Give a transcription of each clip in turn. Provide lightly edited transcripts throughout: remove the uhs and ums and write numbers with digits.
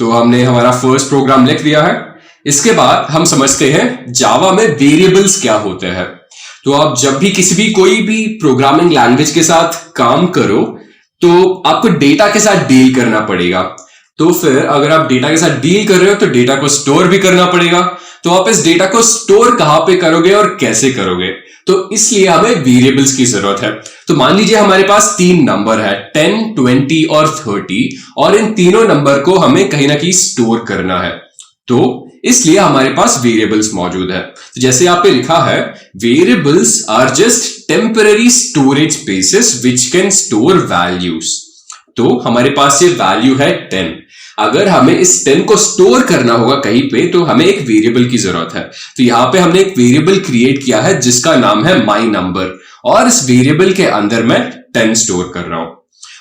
तो हमने हमारा फर्स्ट प्रोग्राम लिख दिया है। इसके बाद हम समझते हैं जावा में वेरिएबल्स क्या होते हैं। तो आप जब भी किसी भी कोई भी प्रोग्रामिंग लैंग्वेज के साथ काम करो तो आपको डेटा के साथ डील करना पड़ेगा। तो फिर अगर आप डेटा के साथ डील कर रहे हो तो डेटा को स्टोर भी करना पड़ेगा। तो आप इस डेटा को स्टोर कहां पे करोगे और कैसे करोगे, तो इसलिए हमें वेरिएबल्स की जरूरत है। तो मान लीजिए हमारे पास 3 नंबर है 10, 20 और 30, और इन तीनों नंबर को हमें कहीं ना कहीं स्टोर करना है। तो इसलिए हमारे पास वेरिएबल्स मौजूद है। तो जैसे यहाँ पे लिखा है, variables are just temporary storage spaces which can store values. तो हमारे पास ये वैल्यू है 10। अगर हमें इस 10 को स्टोर करना होगा कहीं पे तो हमें एक वेरिएबल की जरूरत है। तो यहां पे हमने एक वेरिएबल क्रिएट किया है जिसका नाम है माई नंबर, और इस वेरिएबल के अंदर मैं 10 स्टोर कर रहा हूं।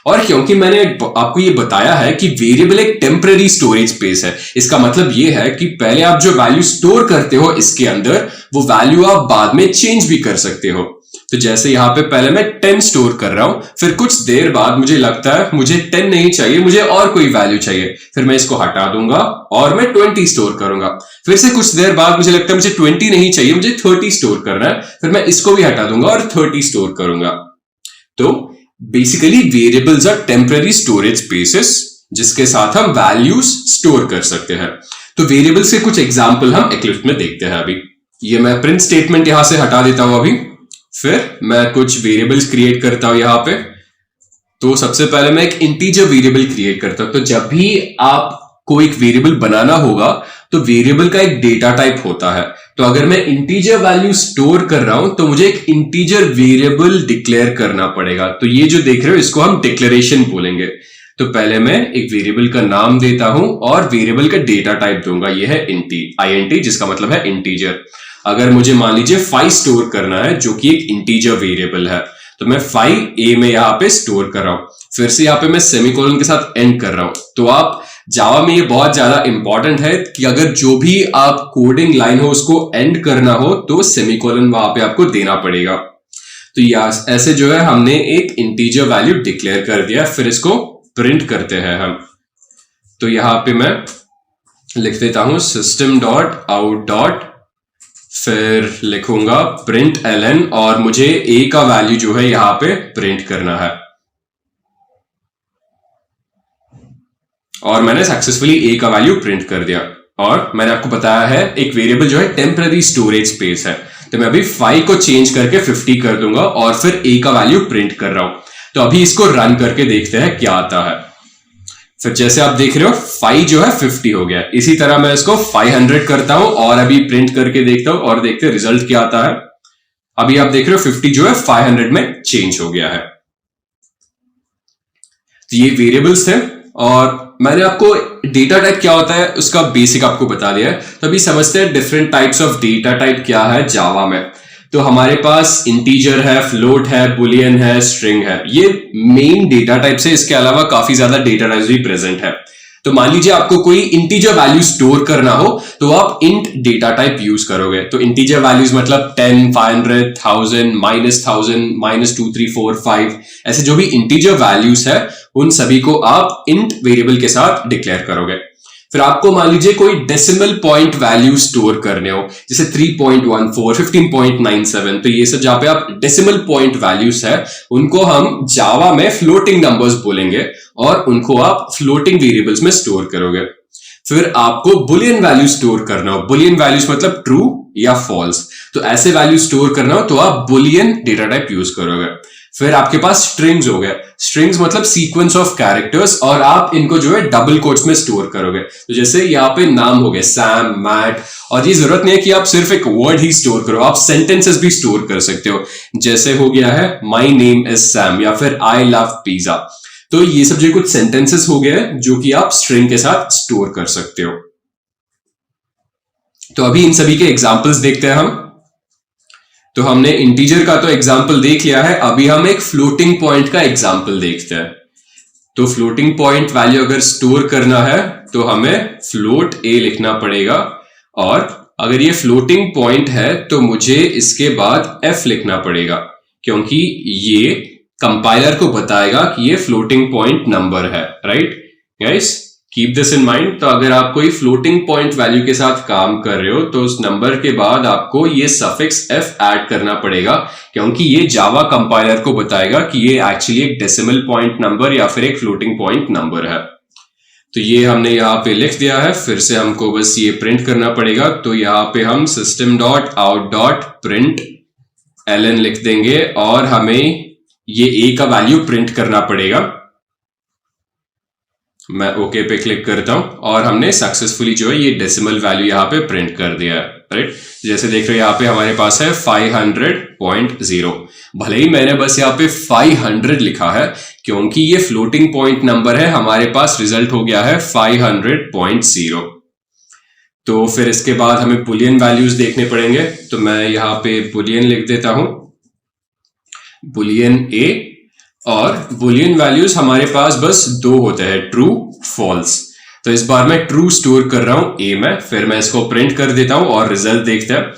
और क्योंकि मैंने आपको ये बताया है कि वेरिएबल एक टेम्पररी स्टोरेज स्पेस है, इसका मतलब ये है कि पहले आप जो वैल्यू स्टोर करते हो इसके अंदर, वो वैल्यू आप बाद में चेंज भी कर सकते हो। तो जैसे यहां पे पहले मैं 10 स्टोर कर रहा हूं, फिर कुछ देर बाद मुझे लगता है मुझे 10 नहीं चाहिए, मुझे और कोई वैल्यू चाहिए, फिर मैं इसको हटा दूंगा और मैं 20 स्टोर करूंगा। फिर से कुछ देर बाद मुझे लगता है मुझे 20 नहीं चाहिए, मुझे 30 स्टोर करना है, फिर मैं इसको भी हटा दूंगा और 30 स्टोर करूंगा। तो basically variables are temporary storage spaces जिसके साथ हम वैल्यूज स्टोर कर सकते हैं। तो वेरिएबल्स के कुछ एग्जांपल हम इक्लिप्स में देखते हैं। अभी ये मैं प्रिंट स्टेटमेंट यहां से हटा देता हूं अभी, फिर मैं कुछ वेरिएबल्स क्रिएट करता हूं यहां पे। तो सबसे पहले मैं एक इंटीजर वेरिएबल क्रिएट करता हूं। तो जब भी आपको एक वेरिएबल बनाना होगा तो वेरिएबल का एक डेटा टाइप होता है। तो अगर मैं इंटीजर वैल्यू स्टोर कर रहा हूं तो मुझे एक इंटीजर वेरिएबल डिक्लेयर करना पड़ेगा। तो ये जो देख रहे हो इसको हम डिक्लेरेशन बोलेंगे। तो पहले मैं एक वेरिएबल का नाम देता हूं और वेरिएबल का डेटा टाइप दूंगा, ये है इंट, जिसका मतलब है इंटीजर। अगर मुझे मान लीजिए 5 स्टोर करना है जो कि एक इंटीजर वेरिएबल है, तो मैं 5a में यहां पे स्टोर कर रहा हूं। फिर से यहां पे मैं सेमीकोलन के साथ एंड कर रहा हूं। तो आप जावा में ये बहुत ज्यादा इंपॉर्टेंट है कि अगर जो भी आप कोडिंग लाइन हो उसको एंड करना हो तो सेमीकोलन वहां पे आपको देना पड़ेगा। तो ऐसे जो है हमने एक इंटीजर वैल्यू डिक्लेयर कर दिया। फिर इसको प्रिंट करते हैं हम। तो यहां पे मैं लिख देता हूं system डॉट आउट डॉट, फिर लिखूंगा प्रिंट ln, और मुझे a का वैल्यू जो है यहां पे प्रिंट करना है। और मैंने सक्सेसफुली a का वैल्यू प्रिंट कर दिया। और मैंने आपको बताया है एक वेरिएबल जो है टेम्पररी स्टोरेज स्पेस है। तो मैं अभी 5 को चेंज करके 50 कर दूंगा और फिर a का वैल्यू प्रिंट कर रहा हूं। तो अभी इसको रन करके देखते हैं क्या आता है। फिर जैसे आप देख रहे हो 5 जो है 50 हो गया। इसी तरह मैं इसको 500 करता हूं और अभी प्रिंट करके देखता हूं और देखते हैं रिजल्ट क्या आता है। अभी आप देख रहे हो 50 जो है 500 में चेंज हो गया है। तो ये वेरिएबल्स थे और मैंने आपको डेटा टाइप क्या होता है उसका बेसिक आपको बता दिया है। तो अभी समझते हैं different types of data type क्या है जावा में। तो हमारे पास इंटीजर है, फ्लोट है, बुलियन है, स्ट्रिंग है। ये मेन डेटा टाइप्स है। इसके अलावा काफी ज्यादा डेटा टाइप्स भी प्रेजेंट है। तो मान लीजिए आपको कोई इंटीजर वैल्यू स्टोर करना हो तो आप इंट डेटा टाइप यूज करोगे। तो इंटीजर वैल्यूज मतलब 10, 500, 1000, -1000, -2, 3, 4, 5, ऐसे जो भी इंटीजर वैल्यूज है उन सभी को आप इंट वेरिएबल के साथ डिक्लेयर करोगे। फिर आपको मान लीजिए कोई डेसिमल पॉइंट वैल्यू स्टोर करने हो, जैसे 3.14, 15.97, तो ये सब जहां पे आप डेसिमल पॉइंट वैल्यूज है उनको हम जावा में फ्लोटिंग नंबर्स बोलेंगे और उनको आप फ्लोटिंग वेरिएबल्स में स्टोर करोगे। फिर आपको बुलियन वैल्यू स्टोर करना हो, बुलियन वैल्यूज मतलब ट्रू या फॉल्स, तो ऐसे वैल्यू स्टोर करना हो तो आप बुलियन डेटा टाइप यूज करोगे। फिर आपके पास स्ट्रिंग्स हो गए, स्ट्रिंग्स मतलब सीक्वेंस ऑफ कैरेक्टर्स, और आप इनको जो है डबल कोट्स में स्टोर करोगे। तो जैसे यहाँ पे नाम हो गए सैम, मैट, और ये जरूरत नहीं है कि आप सिर्फ एक वर्ड ही स्टोर करो, आप सेंटेंसेस भी स्टोर कर सकते हो। जैसे हो गया है माई नेम इज सैम या फिर आई लव पिज्जा। तो ये सब जो कुछ सेंटेंसेस हो गए जो कि आप स्ट्रिंग के साथ स्टोर कर सकते हो। तो अभी इन सभी के एग्जाम्पल्स देखते हैं हम। तो हमने इंटीजर का तो एग्जाम्पल देख लिया है, अभी हम एक फ्लोटिंग पॉइंट का एग्जाम्पल देखते हैं। तो फ्लोटिंग पॉइंट वैल्यू अगर स्टोर करना है तो हमें फ्लोट a लिखना पड़ेगा, और अगर ये फ्लोटिंग पॉइंट है तो मुझे इसके बाद f लिखना पड़ेगा, क्योंकि ये कंपाइलर को बताएगा कि ये फ्लोटिंग पॉइंट नंबर है। Right guys? Keep this in mind. तो अगर आप कोई फ्लोटिंग पॉइंट वैल्यू के साथ काम कर रहे हो तो उस नंबर के बाद आपको ये सफिक्स f ऐड करना पड़ेगा, क्योंकि ये जावा कंपाइलर को बताएगा कि ये एक्चुअली एक डेसिमल पॉइंट नंबर या फिर एक फ्लोटिंग पॉइंट नंबर है। तो ये हमने यहाँ पे लिख दिया है, फिर से हमको बस ये प्रिंट करना पड़ेगा। तो यहाँ पे हम system.out.println लिख देंगे और हमें ये a का वैल्यू प्रिंट करना पड़ेगा। मैं ओके पे क्लिक करता हूं और हमने सक्सेसफुली जो है ये डेसिमल वैल्यू यहाँ पे प्रिंट कर दिया है, राइट। जैसे देख रहे हो यहाँ पे हमारे पास है 500.0। भले ही मैंने बस यहाँ पे 500 लिखा है, क्योंकि ये फ्लोटिंग पॉइंट नंबर है, हमारे पास रिजल्ट हो गया है 500.0। तो फिर इसके बाद हमें बुलियन वैल्यूज देखने पड़ेंगे। तो मैं यहाँ पे बुलियन लिख देता हूं, बुलियन a, और बुलियन वैल्यूज हमारे पास बस दो होते हैं, ट्रू फॉल्स। तो इस बार मैं ट्रू स्टोर कर रहा हूं a में, फिर मैं इसको प्रिंट कर देता हूं और रिजल्ट देखते हैं,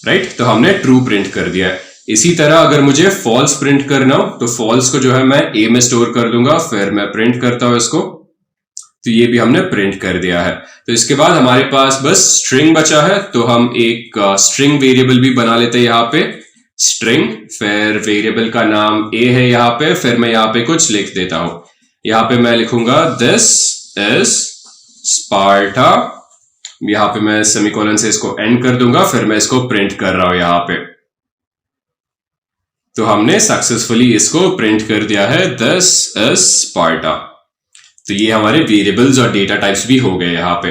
राइट। तो हमने ट्रू प्रिंट कर दिया है। इसी तरह अगर मुझे फॉल्स प्रिंट करना हो तो फॉल्स को जो है मैं a में स्टोर कर दूंगा, फिर मैं प्रिंट करता हूं इसको, तो ये भी हमने प्रिंट कर दिया है। तो इसके बाद हमारे पास बस स्ट्रिंग बचा है, तो हम एक स्ट्रिंग वेरिएबल भी बना लेते हैं यहाँ पे, स्ट्रिंग, फिर वेरिएबल का नाम a है यहाँ पे, फिर मैं यहाँ पे कुछ लिख देता हूं। यहाँ पे मैं लिखूंगा दिस इज स्पार्टा, यहाँ पे मैं सेमीकोलन से इसको एंड कर दूंगा, फिर मैं इसको प्रिंट कर रहा हूं यहाँ पे। तो हमने सक्सेसफुली इसको प्रिंट कर दिया है, दिस इज स्पार्टा। तो ये हमारे वेरिएबल्स और डेटा टाइप्स भी हो गए यहाँ पे।